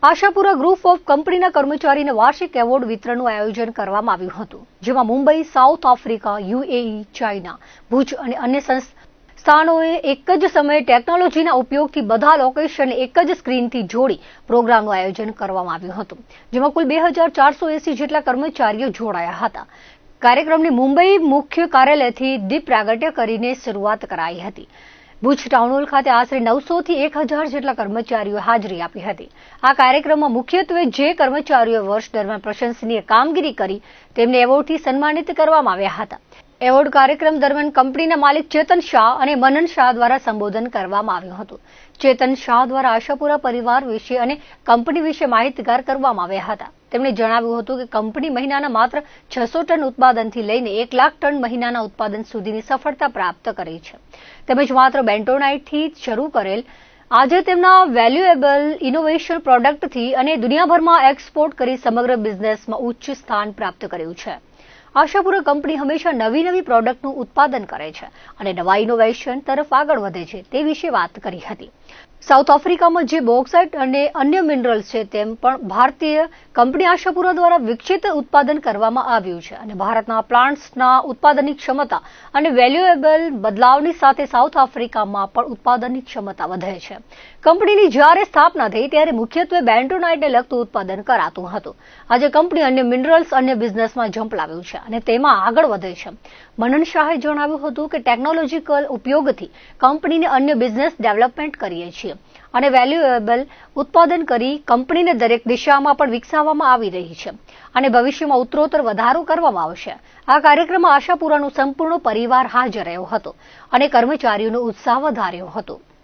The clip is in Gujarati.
આશાપુરા ગ્રુપ ઓફ કંપનીના કર્મચારીને વાર્ષિક એવોર્ડ વિતરણનું આયોજન કરવામાં આવ્યું હતું, જેમાં Mumbai, south Africa, UAE, China, Bhuj અને અન્ય સ્થાનોએ એક જ સમયે ટેકનોલોજીના ઉપયોગથી બધા લોકેશનને એક જ સ્ક્રીનથી જોડી પ્રોગ્રામનું આયોજન કરવામાં આવ્યું હતું, જેમાં કુલ 2480 જેટલા કર્મચારીઓ જોડાયા હતા. કાર્યક્રમની મુંબઈ મુખ્ય કાર્યાલયથી દીપ પ્રાગટ્ય કરીને શરૂઆત કરાઈ હતી. ભુજ ટાઉન હોલ ખાતે આશરે 900 થી 1000 જેટલા કર્મચારીઓએ હાજરી આપી હતી. આ કાર્યક્રમમાં મુખ્યત્વે જે કર્મચારીઓએ વર્ષ દરમિયાન પ્રશંસનીય કામગીરી કરી તેમને એવોર્ડથી સન્માનિત કરવામાં આવ્યા હતા. એવોર્ડ કાર્યક્રમ દરમિયાન કંપનીના માલિક ચેતન શાહ અને મનન શાહ દ્વારા સંબોધન કરવામાં આવ્યું હતું. ચેતન શાહ દ્વારા આશાપુરા પરિવાર વિશે અને કંપની વિશે માહિતગાર કરવામાં આવ્યા હતા. તેમણે જણાવ્યું હતું કે કંપની મહિનાના માત્ર 600 ટન ઉત્પાદનથી લઈને 1 લાખ ટન મહિનાના ઉત્પાદન સુધીની સફળતા પ્રાપ્ત કરી છે. તેમજ માત્ર બેન્ટોનાઇટથી શરૂ કરેલ આજે તેમના વેલ્યુએબલ ઇનોવેશન પ્રોડક્ટથી અને દુનિયાભરમાં એક્સપોર્ટ કરી સમગ્ર બિઝનેસમાં ઉચ્ચ સ્થાન પ્રાપ્ત કર્યું છે. આશાપુરા કંપની હંમેશા નવી પ્રોડક્ટનું ઉત્પાદન કરે છે અને નવા ઇનોવેશન તરફ આગળ વધે છે તે વિશે વાત કરી હતી. સાઉથ આફ્રિકામાં જે બોક્સાઇટ અને અન્ય મિનરલ્સ છે તેમ પણ ભારતીય કંપની આશાપુરા દ્વારા વિકસિત ઉત્પાદન કરવામાં આવ્યું છે અને ભારતના પ્લાન્ટ્સના ઉત્પાદનની ક્ષમતા અને વેલ્યુએબલ બદલાવની સાથે સાઉથ આફ્રિકામાં પણ ઉત્પાદનની ક્ષમતા વધે છે. કંપનીની જ્યારે સ્થાપના થઈ ત્યારે મુખ્યત્વે બેન્ટોનાઇટને લગતું ઉત્પાદન કરાતું હતું. આજે કંપની અન્ય મિનરલ્સ અન્ય બિઝનેસમાં ઝંપલાવ્યું છે અને તેમાં આગળ વધે છે. મનન શાહે જણાવ્યું હતું કે ટેકનોલોજીકલ ઉપયોગથી કંપનીને અન્ય બિઝનેસ ડેવલપમેન્ટ કરીએ છીએ અને વેલ્યુએબલ ઉત્પાદન કરી કંપનીને દરેક દિશામાં પણ વિકસાવવામાં આવી રહી છે અને ભવિષ્યમાં ઉત્તરોત્તર વધારો કરવામાં આવશે. આ કાર્યક્રમમાં આશાપુરાનો સંપૂર્ણ પરિવાર હાજર રહ્યો હતો અને કર્મચારીઓનો ઉત્સાહ વધાર્યો હતો.